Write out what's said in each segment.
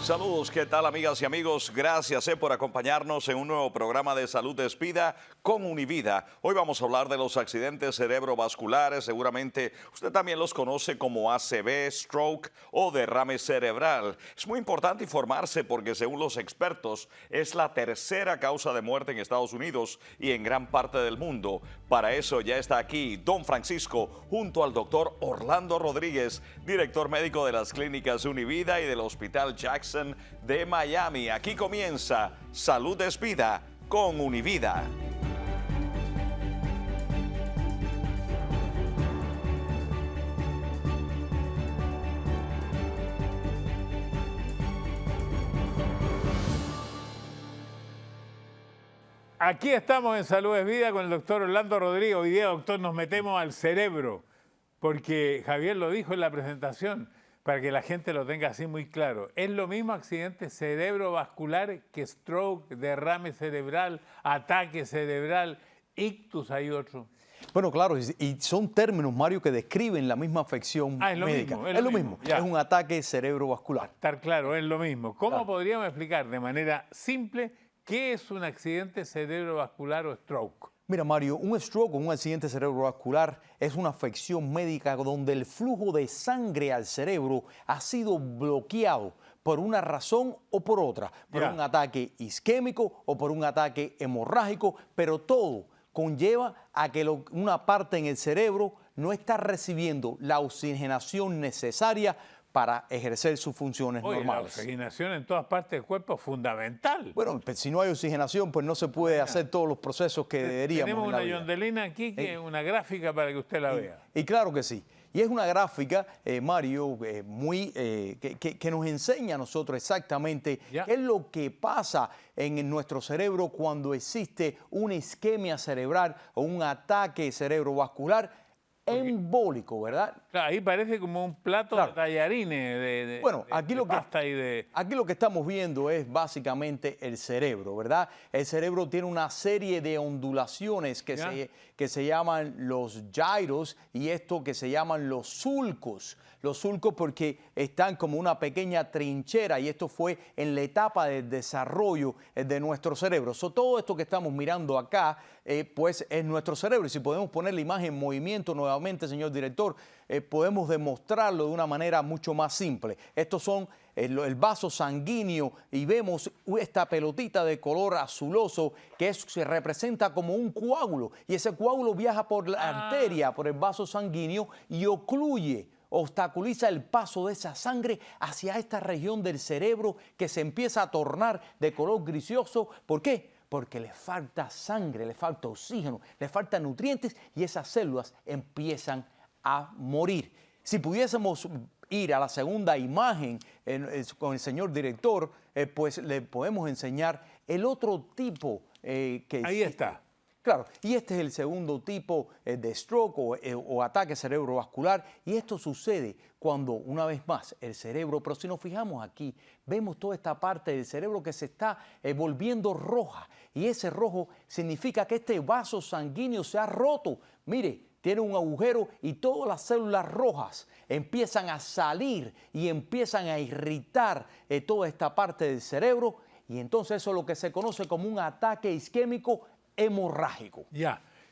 Saludos, ¿qué tal amigas y amigos? Gracias por acompañarnos en un nuevo programa de Salud Despida con Univida. Hoy vamos a hablar de los accidentes cerebrovasculares. Seguramente usted también los conoce como ACV, stroke o derrame cerebral. Es muy importante informarse porque según los expertos es la tercera causa de muerte en Estados Unidos y en gran parte del mundo. Para eso ya está aquí Don Francisco junto al doctor Orlando Rodríguez, director médico de las clínicas Univida y del Hospital Jackson de Miami. Aquí comienza Salud Despida con Univida. Aquí estamos en Salud Despida con el doctor Orlando Rodríguez. Hoy día, doctor, nos metemos al cerebro, porque Javier lo dijo en la presentación, para que la gente lo tenga así muy claro. Es lo mismo accidente cerebrovascular que stroke, derrame cerebral, ataque cerebral, ictus, hay otro. Bueno, claro, y son términos, Mario, que describen la misma afección médica. Es lo mismo. Es un ataque cerebrovascular. Estar claro, es lo mismo. ¿Cómo podríamos explicar de manera simple qué es un accidente cerebrovascular o stroke? Mira, Mario, un stroke o un accidente cerebrovascular es una afección médica donde el flujo de sangre al cerebro ha sido bloqueado por una razón o por otra, por un ataque isquémico o por un ataque hemorrágico, pero todo conlleva a que una parte en el cerebro no está recibiendo la oxigenación necesaria para ejercer sus funciones normales. La oxigenación en todas partes del cuerpo es fundamental. Bueno, pues si no hay oxigenación, pues no se puede hacer todos los procesos que deberíamos. Tenemos una yondelina aquí, que es una gráfica para que usted la vea. Y claro que sí. Y es una gráfica, Mario, que nos enseña a nosotros exactamente qué es lo que pasa en nuestro cerebro cuando existe una isquemia cerebral o un ataque cerebrovascular embólico, ¿verdad? Claro, ahí parece como un plato de tallarines aquí lo que estamos viendo es básicamente el cerebro, ¿verdad? El cerebro tiene una serie de ondulaciones que se llaman los gyros y esto que se llaman los sulcos. Los sulcos porque están como una pequeña trinchera y esto fue en la etapa de desarrollo de nuestro cerebro. Todo esto que estamos mirando acá, pues es nuestro cerebro. Y si podemos poner la imagen en movimiento nuevamente, señor director, podemos demostrarlo de una manera mucho más simple. Estos son el vaso sanguíneo y vemos esta pelotita de color azuloso que se representa como un coágulo. Y ese coágulo viaja por la arteria, por el vaso sanguíneo y obstaculiza el paso de esa sangre hacia esta región del cerebro que se empieza a tornar de color grisioso. ¿Por qué? Porque le falta sangre, le falta oxígeno, le faltan nutrientes y esas células empiezan a morir. Si pudiésemos ir a la segunda imagen con el señor director, pues le podemos enseñar el otro tipo que... Ahí está. Claro, y este es el segundo tipo de stroke o ataque cerebrovascular y esto sucede cuando, una vez más, el cerebro, pero si nos fijamos aquí, vemos toda esta parte del cerebro que se está volviendo roja y ese rojo significa que este vaso sanguíneo se ha roto. Mire, tiene un agujero y todas las células rojas empiezan a salir y empiezan a irritar toda esta parte del cerebro y entonces eso es lo que se conoce como un ataque isquémico hemorrágico.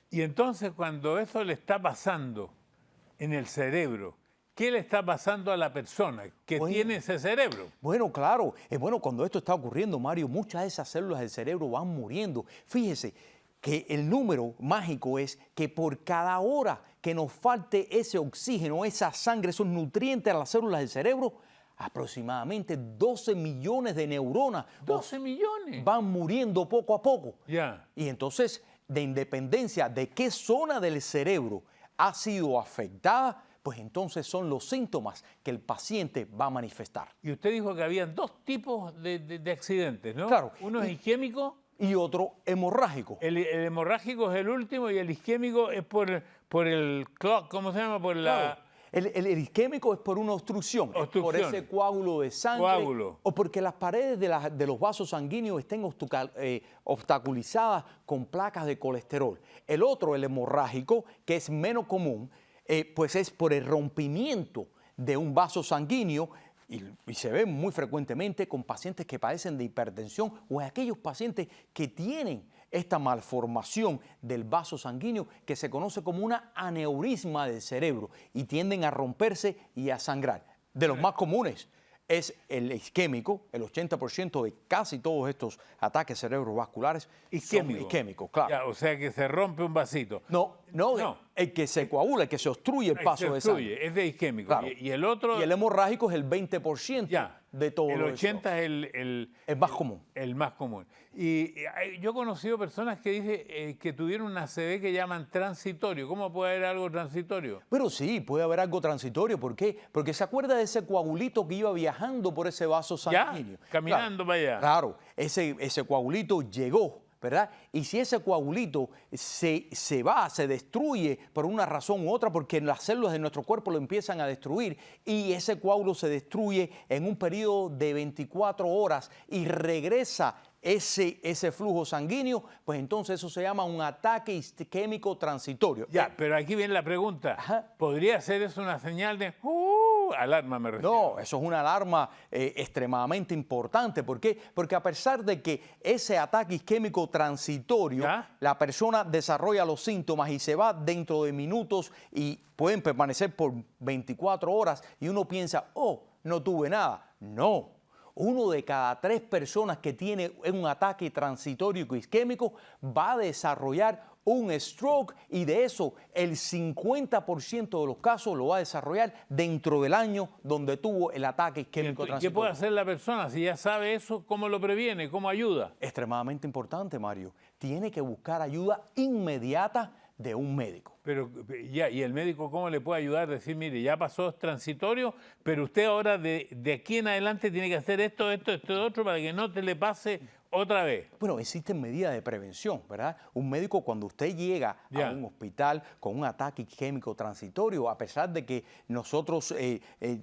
Y entonces cuando eso le está pasando en el cerebro, ¿qué le está pasando a la persona que tiene ese cerebro? Bueno, claro. Cuando esto está ocurriendo, Mario, muchas de esas células del cerebro van muriendo. Fíjese que el número mágico es que por cada hora que nos falte ese oxígeno, esa sangre, esos nutrientes a las células del cerebro, aproximadamente 12 millones de neuronas 12 millones van muriendo poco a poco. Ya. Y entonces, de independencia de qué zona del cerebro ha sido afectada, pues entonces son los síntomas que el paciente va a manifestar. Y usted dijo que había dos tipos de accidentes, ¿no? Claro. Uno es isquémico. Y otro hemorrágico. El hemorrágico es el último y el isquémico es por el clot, ¿cómo se llama? Por la... El isquémico es por una obstrucción, es por ese coágulo de sangre o porque las paredes de los vasos sanguíneos estén obstaculizadas con placas de colesterol. El otro, el hemorrágico, que es menos común, pues es por el rompimiento de un vaso sanguíneo y se ve muy frecuentemente con pacientes que padecen de hipertensión o en aquellos pacientes que tienen esta malformación del vaso sanguíneo que se conoce como una aneurisma del cerebro y tienden a romperse y a sangrar. De los más comunes es el isquémico. El 80% de casi todos estos ataques cerebrovasculares son isquémicos, claro. Ya, o sea que se rompe un vasito. No, el que se coagula, el que se obstruye el paso de sangre. Es de isquémico. Claro. Y el otro... Y el hemorrágico es el 20% de todo el 80% eso. es el más común. El más común. Y yo he conocido personas que dicen que tuvieron una ACV que llaman transitorio. ¿Cómo puede haber algo transitorio? Pero sí, puede haber algo transitorio. ¿Por qué? Porque se acuerda de ese coagulito que iba viajando por ese vaso sanguíneo. Caminando para allá. Claro, ese coagulito llegó, ¿verdad? Y si ese coagulito se destruye por una razón u otra, porque las células de nuestro cuerpo lo empiezan a destruir, y ese coágulo se destruye en un periodo de 24 horas y regresa ese flujo sanguíneo, pues entonces eso se llama un ataque isquémico transitorio. Pero aquí viene la pregunta. Ajá. ¿Podría ser eso una señal de alarma, me refiero? No, eso es una alarma extremadamente importante. ¿Por qué? Porque a pesar de que ese ataque isquémico transitorio, la persona desarrolla los síntomas y se va dentro de minutos y pueden permanecer por 24 horas y uno piensa, no tuve nada. No. 1 de cada 3 personas que tiene un ataque transitorio isquémico va a desarrollar un stroke, y de eso el 50% de los casos lo va a desarrollar dentro del año donde tuvo el ataque isquémico transitorio. ¿Qué puede hacer la persona si ya sabe eso? ¿Cómo lo previene? ¿Cómo ayuda? Extremadamente importante, Mario. Tiene que buscar ayuda inmediata de un médico. Pero ¿y el médico cómo le puede ayudar? Decir, mire, ya pasó, es transitorio, pero usted ahora de aquí en adelante tiene que hacer esto, otro, para que no te le pase otra vez. Bueno, existen medidas de prevención, ¿verdad? Un médico, cuando usted llega a un hospital con un ataque isquémico transitorio, a pesar de que nosotros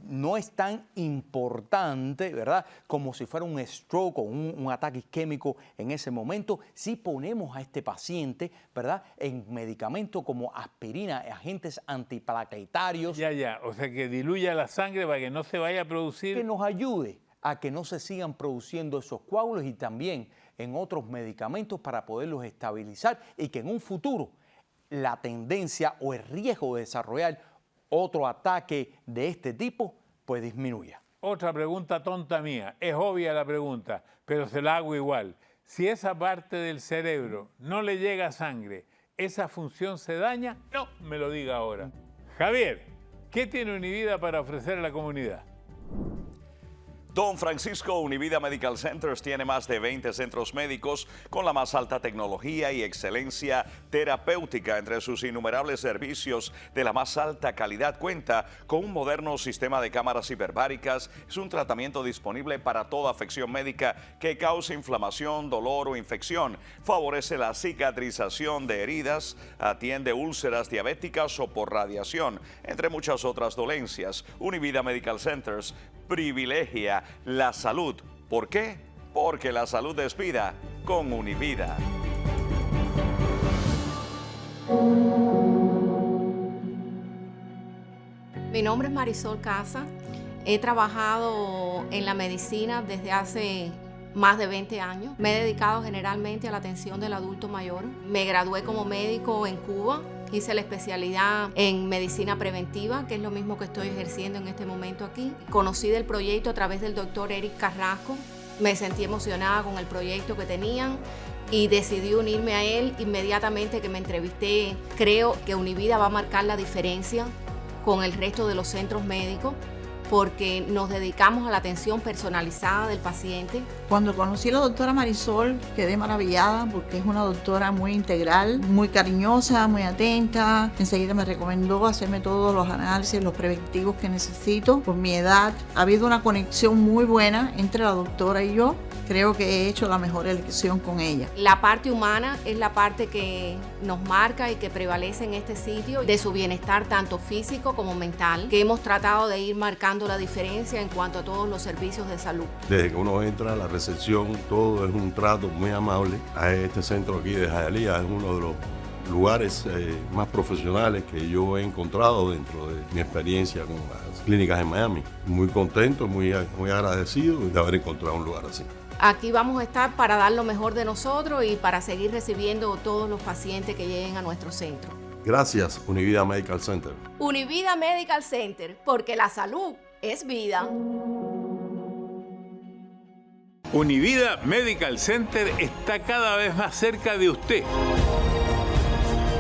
no es tan importante, ¿verdad?, como si fuera un stroke o un ataque isquémico en ese momento, sí ponemos a este paciente, ¿verdad?, en medicamentos como aspirina, agentes antiplaquetarios. O sea, que diluya la sangre para que no se vaya a producir. Que nos ayude a que no se sigan produciendo esos coágulos, y también en otros medicamentos para poderlos estabilizar y que en un futuro la tendencia o el riesgo de desarrollar otro ataque de este tipo pues disminuya. Otra pregunta tonta mía, es obvia la pregunta, pero se la hago igual. Si esa parte del cerebro no le llega sangre, ¿esa función se daña? No, me lo diga ahora. Javier, ¿qué tiene Univida para ofrecer a la comunidad? Don Francisco Univida Medical Centers tiene más de 20 centros médicos con la más alta tecnología y excelencia terapéutica. Entre sus innumerables servicios de la más alta calidad cuenta con un moderno sistema de cámaras hiperbáricas. Es un tratamiento disponible para toda afección médica que cause inflamación, dolor o infección. Favorece la cicatrización de heridas, atiende úlceras diabéticas o por radiación, entre muchas otras dolencias. Univida Medical Centers privilegia la salud. ¿Por qué? Porque la salud es vida con Univida. Mi nombre es Marisol Casa. He trabajado en la medicina desde hace más de 20 años. Me he dedicado generalmente a la atención del adulto mayor. Me gradué como médico en Cuba. Hice la especialidad en medicina preventiva, que es lo mismo que estoy ejerciendo en este momento aquí. Conocí del proyecto a través del doctor Eric Carrasco. Me sentí emocionada con el proyecto que tenían y decidí unirme a él inmediatamente que me entrevisté. Creo que Univida va a marcar la diferencia con el resto de los centros médicos, porque nos dedicamos a la atención personalizada del paciente. Cuando conocí a la doctora Marisol quedé maravillada porque es una doctora muy integral, muy cariñosa, muy atenta. Enseguida me recomendó hacerme todos los análisis, los preventivos que necesito. Por mi edad ha habido una conexión muy buena entre la doctora y yo. Creo que he hecho la mejor elección con ella. La parte humana es la parte que nos marca y que prevalece en este sitio, de su bienestar tanto físico como mental, que hemos tratado de ir marcando la diferencia en cuanto a todos los servicios de salud. Desde que uno entra a la recepción, todo es un trato muy amable. A este centro aquí de Hialeah es uno de lugares más profesionales que yo he encontrado dentro de mi experiencia con las clínicas en Miami. Muy contento, muy agradecido de haber encontrado un lugar así. Aquí vamos a estar para dar lo mejor de nosotros y para seguir recibiendo todos los pacientes que lleguen a nuestro centro. Gracias, Univida Medical Center. Univida Medical Center, porque la salud es vida. Univida Medical Center está cada vez más cerca de usted.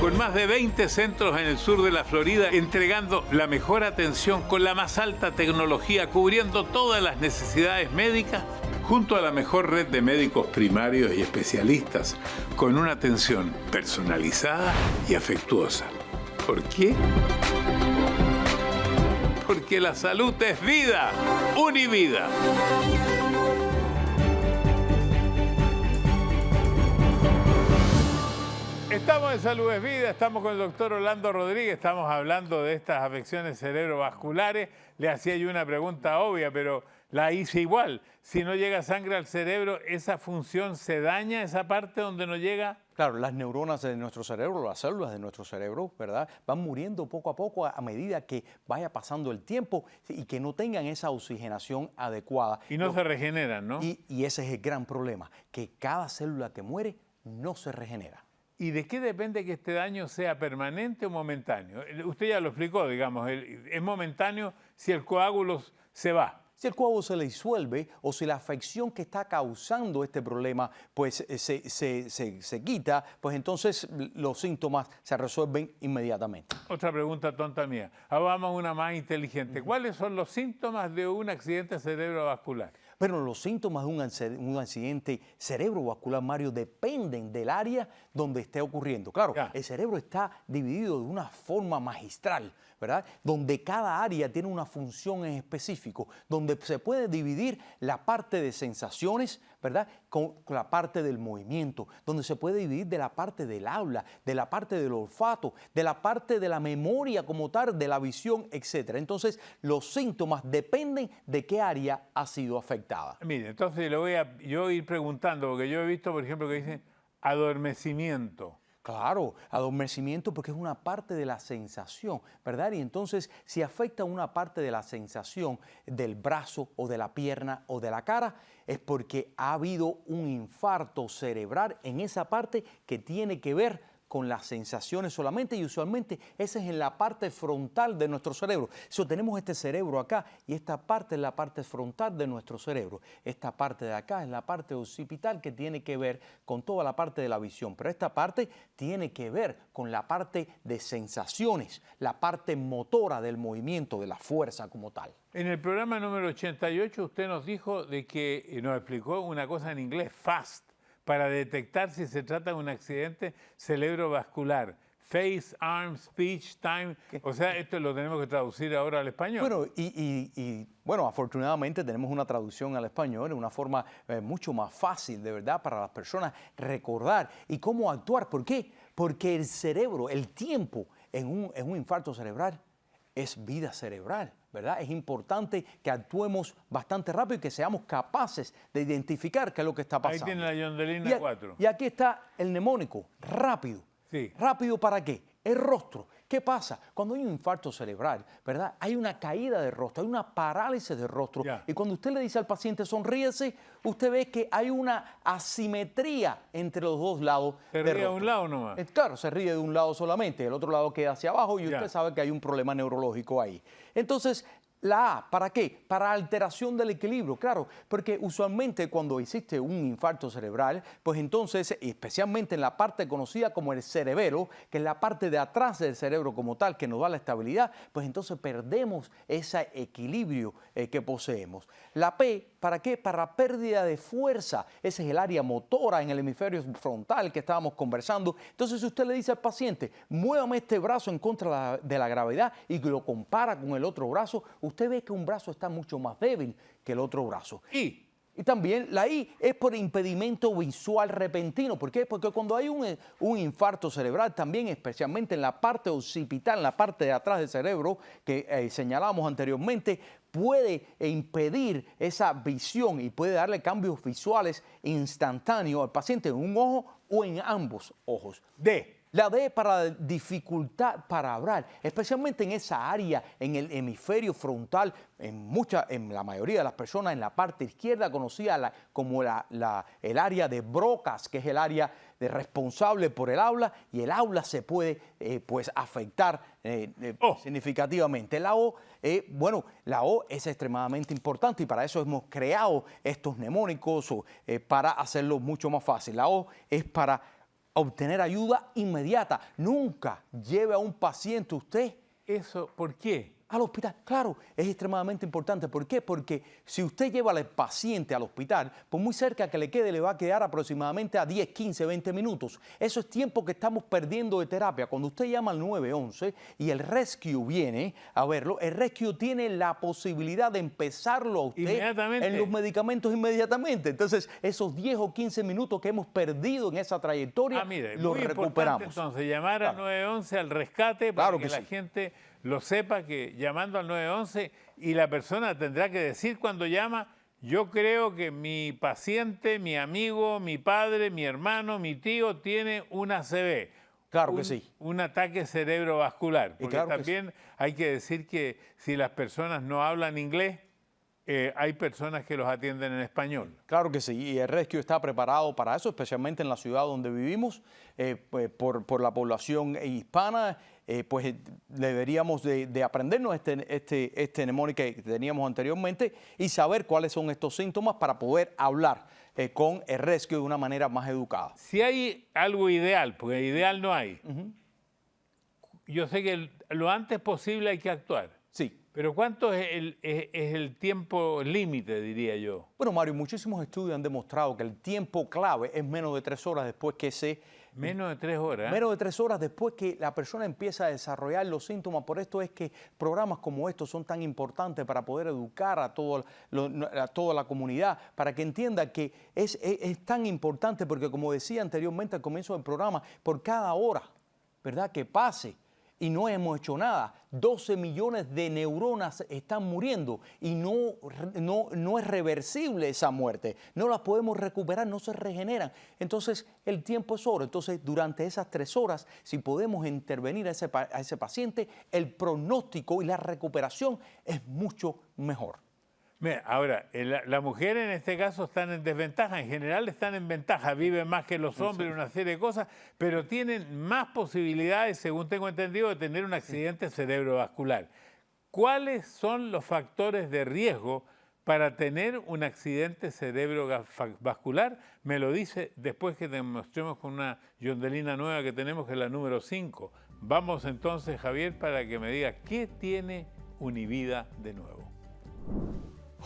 Con más de 20 centros en el sur de la Florida, entregando la mejor atención con la más alta tecnología, cubriendo todas las necesidades médicas, junto a la mejor red de médicos primarios y especialistas, con una atención personalizada y afectuosa. ¿Por qué? Porque la salud es vida. Univida. Estamos en Salud es Vida, estamos con el doctor Orlando Rodríguez, estamos hablando de estas afecciones cerebrovasculares. Le hacía yo una pregunta obvia, pero la hice igual. Si no llega sangre al cerebro, ¿esa función se daña, esa parte donde no llega? Claro, las neuronas de nuestro cerebro, las células de nuestro cerebro, ¿verdad?, van muriendo poco a poco a medida que vaya pasando el tiempo y que no tengan esa oxigenación adecuada. Y no se regeneran, ¿no? Y ese es el gran problema, que cada célula que muere no se regenera. ¿Y de qué depende que este daño sea permanente o momentáneo? Usted ya lo explicó, digamos, es momentáneo si el coágulo se va. Si el coágulo se le disuelve o si la afección que está causando este problema pues se quita, pues entonces los síntomas se resuelven inmediatamente. Otra pregunta tonta mía. Ahora vamos a una más inteligente. ¿Cuáles son los síntomas de un accidente cerebrovascular? Pero los síntomas de un accidente cerebrovascular, Mario, dependen del área donde esté ocurriendo. Claro, el cerebro está dividido de una forma magistral, ¿verdad?, donde cada área tiene una función en específico, donde se puede dividir la parte de sensaciones, ¿verdad?, con la parte del movimiento, donde se puede dividir de la parte del habla, de la parte del olfato, de la parte de la memoria como tal, de la visión, etc. Entonces, los síntomas dependen de qué área ha sido afectada. Mire, entonces le voy a ir preguntando, porque yo he visto, por ejemplo, que dicen adormecimiento. Claro, adormecimiento porque es una parte de la sensación, ¿verdad? Y entonces, si afecta una parte de la sensación del brazo o de la pierna o de la cara, es porque ha habido un infarto cerebral en esa parte que tiene que ver con las sensaciones solamente, y usualmente esa es en la parte frontal de nuestro cerebro. Tenemos este cerebro acá y esta parte es la parte frontal de nuestro cerebro. Esta parte de acá es la parte occipital que tiene que ver con toda la parte de la visión, pero esta parte tiene que ver con la parte de sensaciones, la parte motora del movimiento, de la fuerza como tal. En el programa número 88 usted nos dijo de que, nos explicó una cosa en inglés, FAST, para detectar si se trata de un accidente cerebrovascular. Face, arm, speech, time. O sea, esto lo tenemos que traducir ahora al español. Bueno, bueno, afortunadamente tenemos una traducción al español, una forma mucho más fácil, de verdad, para las personas recordar y cómo actuar. ¿Por qué? Porque el cerebro, el tiempo en un infarto cerebral es vida cerebral, ¿verdad? Es importante que actuemos bastante rápido y que seamos capaces de identificar qué es lo que está pasando. Ahí tiene la Yondelina 4. Y aquí está el mnemónico, rápido. Sí. ¿Rápido para qué? El rostro. ¿Qué pasa? Cuando hay un infarto cerebral, ¿verdad?, hay una caída de rostro, hay una parálisis del rostro. Y cuando usted le dice al paciente sonríese, usted ve que hay una asimetría entre los dos lados del rostro. ¿Se ríe de un lado nomás? Claro, se ríe de un lado solamente, el otro lado queda hacia abajo y usted sabe que hay un problema neurológico ahí. Entonces, la A, ¿para qué? Para alteración del equilibrio, claro, porque usualmente cuando existe un infarto cerebral, pues entonces, especialmente en la parte conocida como el cerebelo, que es la parte de atrás del cerebro como tal, que nos da la estabilidad, pues entonces perdemos ese equilibrio que poseemos. La P, ¿para qué? Para pérdida de fuerza. Ese es el área motora en el hemisferio frontal que estábamos conversando. Entonces, si usted le dice al paciente, muévame este brazo en contra de la gravedad y lo compara con el otro brazo, usted ve que un brazo está mucho más débil que el otro brazo. Y también la I es por impedimento visual repentino. ¿Por qué? Porque cuando hay un infarto cerebral, también especialmente en la parte occipital, en la parte de atrás del cerebro, que señalamos anteriormente, puede impedir esa visión y puede darle cambios visuales instantáneos al paciente en un ojo o en ambos ojos. D. La D para dificultad para hablar, especialmente en esa área, en el hemisferio frontal, en la mayoría de las personas en la parte izquierda, conocida como el área de Broca's, que es el área responsable por el habla, y el habla se puede pues afectar significativamente. La O, bueno, la O es extremadamente importante y para eso hemos creado estos mnemónicos para hacerlo mucho más fácil. La O es para obtener ayuda inmediata. Nunca lleve a un paciente usted. ¿Eso por qué? Al hospital. Claro, es extremadamente importante. ¿Por qué? Porque si usted lleva al paciente al hospital, por muy cerca que le quede, le va a quedar aproximadamente a 10, 15, 20 minutos. Eso es tiempo que estamos perdiendo de terapia. Cuando usted llama al 911 y el rescue viene a verlo, el rescue tiene la posibilidad de empezarlo a usted en los medicamentos inmediatamente. Entonces, esos 10 o 15 minutos que hemos perdido en esa trayectoria, los recuperamos. Entonces, llamar al 911 al rescate para que la gente lo sepa, que llamando al 911 y la persona tendrá que decir cuando llama: yo creo que mi paciente, mi amigo, mi padre, mi hermano, mi tío tiene una ACV. Claro que sí. Un ataque cerebrovascular. Porque claro también hay que decir que si las personas no hablan inglés, hay personas que los atienden en español. Claro que sí, y el rescue está preparado para eso, especialmente en la ciudad donde vivimos, por la población hispana. Pues deberíamos de aprendernos este mnemónico que teníamos anteriormente y saber cuáles son estos síntomas para poder hablar con el rescue de una manera más educada. Si hay algo ideal, porque ideal no hay, yo sé que lo antes posible hay que actuar. Sí. Pero ¿cuánto es el tiempo límite, diría yo? Bueno, Mario, muchísimos estudios han demostrado que el tiempo clave es menos de 3 horas después que Menos de 3 horas. Menos de 3 horas después que la persona empieza a desarrollar los síntomas. Por esto es que programas como estos son tan importantes para poder educar a toda la comunidad, para que entienda que es tan importante porque, como decía anteriormente al comienzo del programa, por cada hora, ¿verdad?, que pase y no hemos hecho nada, 12 millones de neuronas están muriendo y no es reversible esa muerte. No las podemos recuperar, no se regeneran. Entonces, el tiempo es oro. Entonces, durante esas 3 horas, si podemos intervenir a ese paciente, el pronóstico y la recuperación es mucho mejor. Mira, ahora, las mujeres en este caso están en desventaja, en general están en ventaja, viven más que los hombres, una serie de cosas, pero tienen más posibilidades, según tengo entendido, de tener un accidente cerebrovascular. ¿Cuáles son los factores de riesgo para tener un accidente cerebrovascular? Me lo dice después que demostremos con una yondelina nueva que tenemos, que es la número 5. Vamos entonces, Javier, para que me diga qué tiene Univida de nuevo.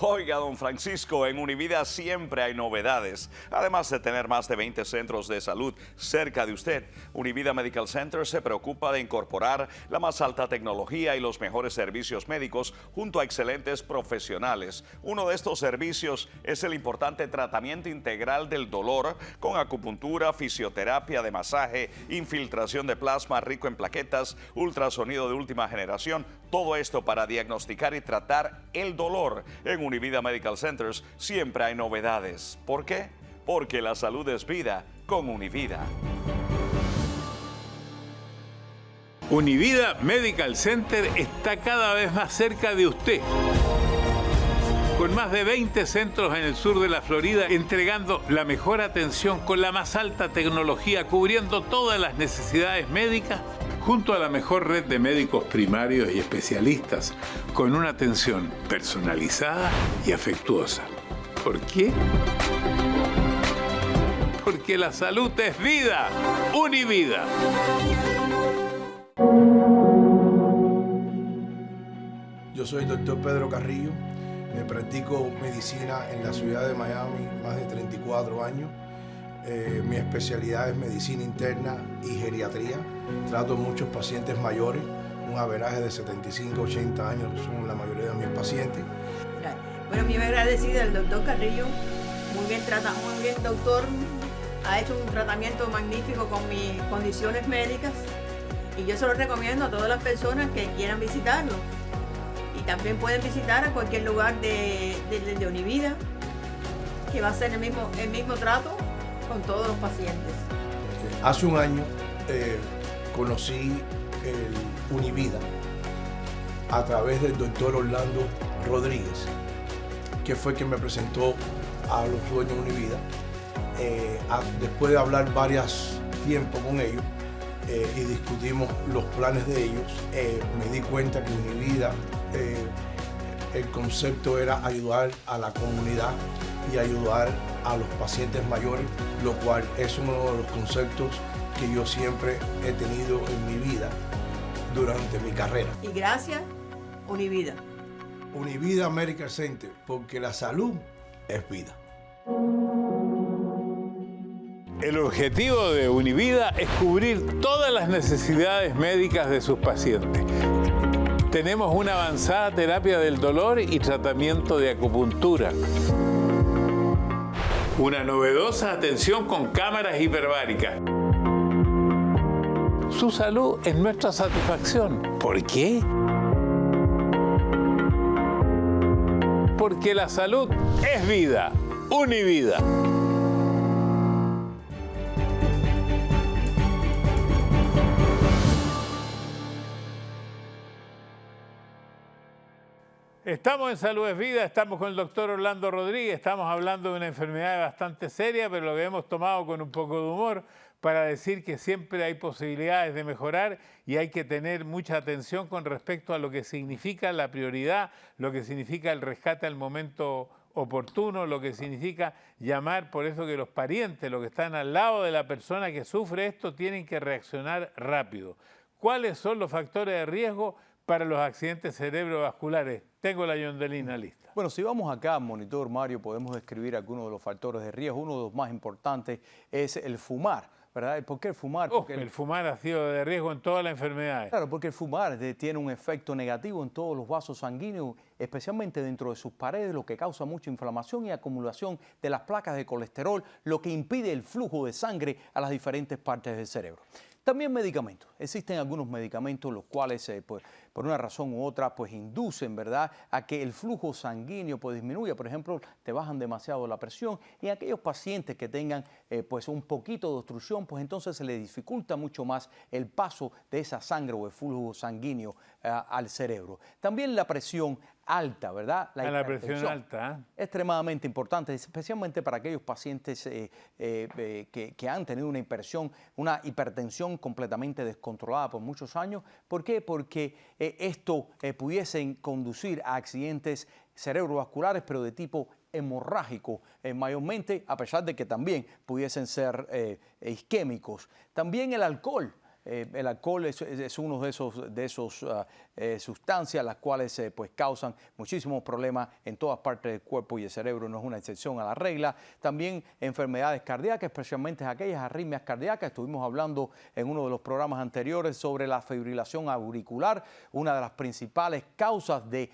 Oiga, don Francisco, en Univida siempre hay novedades. Además de tener más de 20 centros de salud cerca de usted, Univida Medical Center se preocupa de incorporar la más alta tecnología y los mejores servicios médicos junto a excelentes profesionales. Uno de estos servicios es el importante tratamiento integral del dolor con acupuntura, fisioterapia de masaje, infiltración de plasma rico en plaquetas, ultrasonido de última generación. Todo esto para diagnosticar y tratar el dolor. En Univida Medical Centers siempre hay novedades. ¿Por qué? Porque la salud es vida con Univida. Univida Medical Center está cada vez más cerca de usted. Con más de 20 centros en el sur de la Florida, entregando la mejor atención con la más alta tecnología, cubriendo todas las necesidades médicas, junto a la mejor red de médicos primarios y especialistas, con una atención personalizada y afectuosa. ¿Por qué? Porque la salud es vida. Univida. Yo soy el doctor Pedro Carrillo. Me practico medicina en la ciudad de Miami más de 34 años. Mi especialidad es medicina interna y geriatría. Trato muchos pacientes mayores, un averaje de 75, 80 años son la mayoría de mis pacientes. Bueno, muy agradecida al doctor Carrillo, muy bien doctor, ha hecho un tratamiento magnífico con mis condiciones médicas y yo se lo recomiendo a todas las personas que quieran visitarlo. Y también pueden visitar a cualquier lugar de Univida, que va a ser el mismo trato con todos los pacientes. Hace un año conocí el Univida a través del doctor Orlando Rodríguez, que fue quien me presentó a los dueños de Univida. Después de hablar varios tiempos con ellos y discutimos los planes de ellos, me di cuenta que Univida, el concepto era ayudar a la comunidad y ayudar a los pacientes mayores, lo cual es uno de los conceptos que yo siempre he tenido en mi vida durante mi carrera. Y gracias, Univida. Univida Medical Center, porque la salud es vida. El objetivo de Univida es cubrir todas las necesidades médicas de sus pacientes. Tenemos una avanzada terapia del dolor y tratamiento de acupuntura. Una novedosa atención con cámaras hiperbáricas. Su salud es nuestra satisfacción. ¿Por qué? Porque la salud es vida. Univida. Estamos en Salud es Vida, estamos con el doctor Orlando Rodríguez, estamos hablando de una enfermedad bastante seria, pero lo que hemos tomado con un poco de humor para decir que siempre hay posibilidades de mejorar y hay que tener mucha atención con respecto a lo que significa la prioridad, lo que significa el rescate al momento oportuno, lo que significa llamar, por eso que los parientes, los que están al lado de la persona que sufre esto, tienen que reaccionar rápido. ¿Cuáles son los factores de riesgo para los accidentes cerebrovasculares? Tengo la Yondelina lista. Bueno, si vamos acá al monitor, Mario, podemos describir algunos de los factores de riesgo. Uno de los más importantes es el fumar, ¿verdad? ¿Por qué el fumar? Porque el fumar ha sido de riesgo en todas las enfermedades. Claro, porque el fumar tiene un efecto negativo en todos los vasos sanguíneos, especialmente dentro de sus paredes, lo que causa mucha inflamación y acumulación de las placas de colesterol, lo que impide el flujo de sangre a las diferentes partes del cerebro. También medicamentos. Existen algunos medicamentos los cuales, pues, por una razón u otra, pues inducen, ¿verdad?, a que el flujo sanguíneo pues disminuya. Por ejemplo, te bajan demasiado la presión y aquellos pacientes que tengan pues un poquito de obstrucción, pues entonces se les dificulta mucho más el paso de esa sangre o el flujo sanguíneo al cerebro. También la presión alta, ¿verdad? La presión alta. Extremadamente importante, especialmente para aquellos pacientes que han tenido una hipertensión completamente descontrolada por muchos años. ¿Por qué? Porque esto pudiesen conducir a accidentes cerebrovasculares, pero de tipo hemorrágico, mayormente, a pesar de que también pudiesen ser isquémicos. También el alcohol. El alcohol es uno de esos sustancias las cuales pues causan muchísimos problemas en todas partes del cuerpo y el cerebro no es una excepción a la regla. También enfermedades cardíacas, especialmente aquellas arritmias cardíacas. Estuvimos hablando en uno de los programas anteriores sobre la fibrilación auricular, una de las principales causas de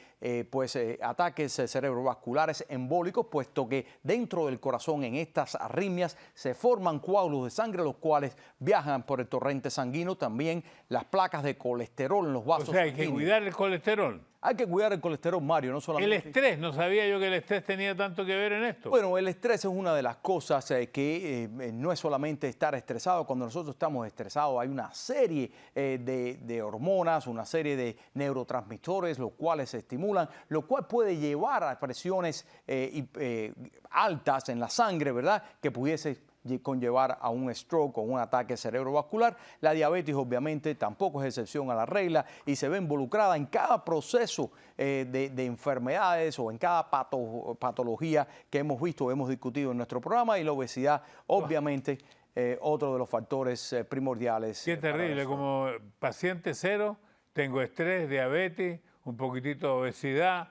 ataques cerebrovasculares embólicos, puesto que dentro del corazón en estas arritmias se forman coágulos de sangre, los cuales viajan por el torrente sanguíneo. También las placas de colesterol en los vasos. O sea, hay que cuidar el colesterol. Hay que cuidar el colesterol, Mario, no solamente... El estrés, no sabía yo que el estrés tenía tanto que ver en esto. Bueno, el estrés es una de las cosas que no es solamente estar estresado. Cuando nosotros estamos estresados hay una serie de hormonas, una serie de neurotransmisores, los cuales se estimulan, lo cual puede llevar a presiones altas en la sangre, ¿verdad?, que pudiese conllevar a un stroke o un ataque cerebrovascular. La diabetes obviamente tampoco es excepción a la regla y se ve involucrada en cada proceso de enfermedades o en cada patología que hemos visto, hemos discutido en nuestro programa, y la obesidad obviamente otro de los factores primordiales. Qué terrible, como paciente cero tengo estrés, diabetes, un poquitito de obesidad,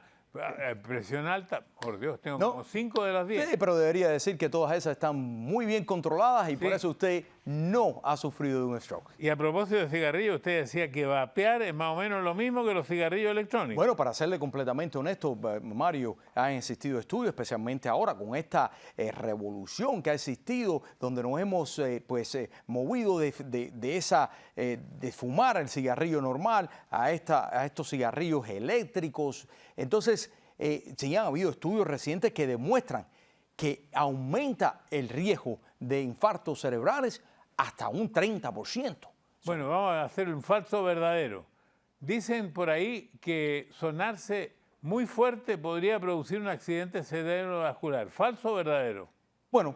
presión alta, por Dios, tengo como 5 de las 10. Sí, pero debería decir que todas esas están muy bien controladas y por eso usted no ha sufrido de un stroke. Y a propósito de cigarrillos, usted decía que vapear es más o menos lo mismo que los cigarrillos electrónicos. Bueno, para serle completamente honesto, Mario, han existido estudios, especialmente ahora con esta revolución que ha existido, donde nos hemos movido de fumar el cigarrillo normal a estos cigarrillos eléctricos. Entonces, sí han habido estudios recientes que demuestran que aumenta el riesgo de infartos cerebrales hasta un 30%. Bueno, vamos a hacer un falso verdadero. Dicen por ahí que sonarse muy fuerte podría producir un accidente cerebrovascular. ¿Falso o verdadero? Bueno,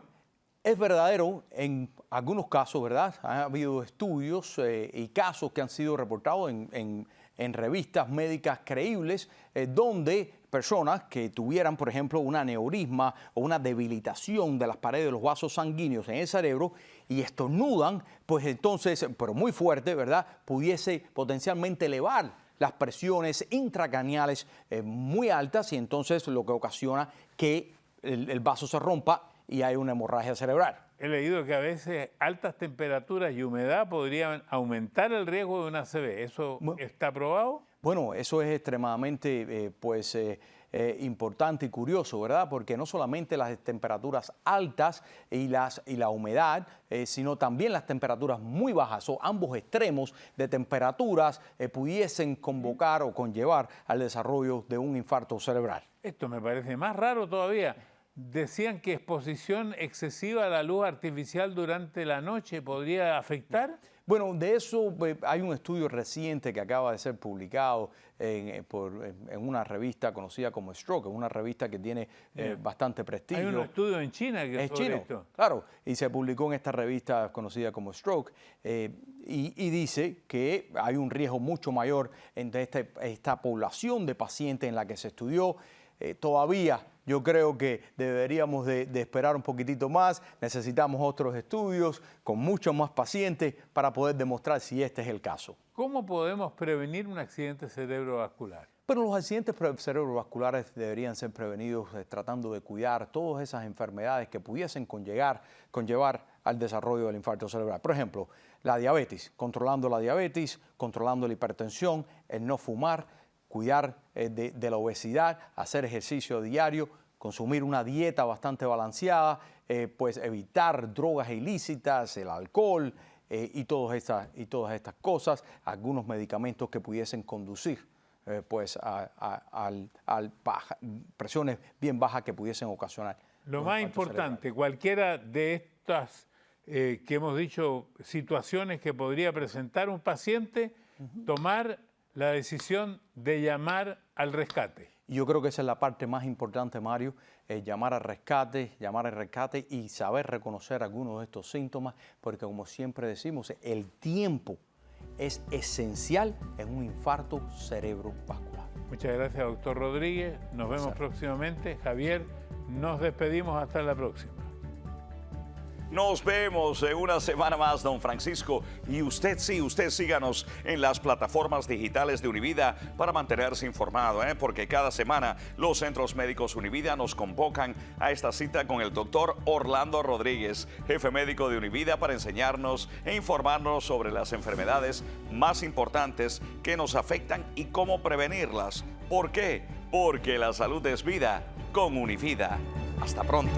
es verdadero en algunos casos, ¿verdad? Ha habido estudios y casos que han sido reportados en revistas médicas creíbles donde personas que tuvieran, por ejemplo, un aneurisma o una debilitación de las paredes de los vasos sanguíneos en el cerebro y estornudan, pues entonces, pero muy fuerte, ¿verdad?, pudiese potencialmente elevar las presiones intracraneales muy altas y entonces lo que ocasiona que el vaso se rompa y hay una hemorragia cerebral. He leído que a veces altas temperaturas y humedad podrían aumentar el riesgo de una ACV. ¿Eso está probado? Bueno, eso es extremadamente importante y curioso, ¿verdad? Porque no solamente las temperaturas altas y la humedad, sino también las temperaturas muy bajas o ambos extremos de temperaturas pudiesen convocar o conllevar al desarrollo de un infarto cerebral. Esto me parece más raro todavía. Decían que exposición excesiva a la luz artificial durante la noche podría afectar. Bueno, de eso hay un estudio reciente que acaba de ser publicado en una revista conocida como Stroke, una revista que tiene bastante prestigio. Hay un estudio en China que es sobre chino, esto. Claro, y se publicó en esta revista conocida como Stroke y dice que hay un riesgo mucho mayor entre esta población de pacientes en la que se estudió. Todavía yo creo que deberíamos de esperar un poquitito más, necesitamos otros estudios con muchos más pacientes para poder demostrar si este es el caso. ¿Cómo podemos prevenir un accidente cerebrovascular? Pero los accidentes cerebrovasculares deberían ser prevenidos tratando de cuidar todas esas enfermedades que pudiesen conllevar al desarrollo del infarto cerebral. Por ejemplo, la diabetes, controlando la hipertensión, el no fumar, cuidar de la obesidad, hacer ejercicio diario, consumir una dieta bastante balanceada, pues evitar drogas ilícitas, el alcohol y todas estas cosas, algunos medicamentos que pudiesen conducir pues a presiones bien bajas que pudiesen ocasionar. Lo más importante, cualquiera de estas que hemos dicho, situaciones que podría presentar un paciente, tomar la decisión de llamar al rescate. Yo creo que esa es la parte más importante, Mario, llamar al rescate y saber reconocer algunos de estos síntomas, porque como siempre decimos, el tiempo es esencial en un infarto cerebrovascular. Muchas gracias, doctor Rodríguez. Nos vemos próximamente. Javier, nos despedimos hasta la próxima. Nos vemos en una semana más, don Francisco. Y usted síganos en las plataformas digitales de Univida para mantenerse informado, porque cada semana los centros médicos Univida nos convocan a esta cita con el doctor Orlando Rodríguez, jefe médico de Univida, para enseñarnos e informarnos sobre las enfermedades más importantes que nos afectan y cómo prevenirlas. ¿Por qué? Porque la salud es vida con Univida. Hasta pronto.